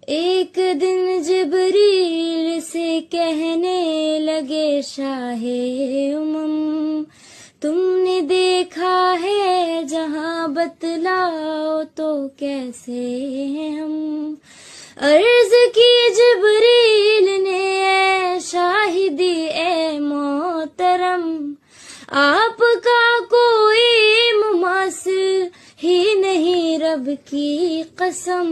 एक दिन जिब्रील से कहने लगे शाहे उमम, तुमने देखा है जहां, बतलाओ तो कैसे हैं हम। अर्ज की जिब्रील ने ए शाहिदी ए मोहतरम, आपका कोई मुमासिल ही नहीं रब की कसम।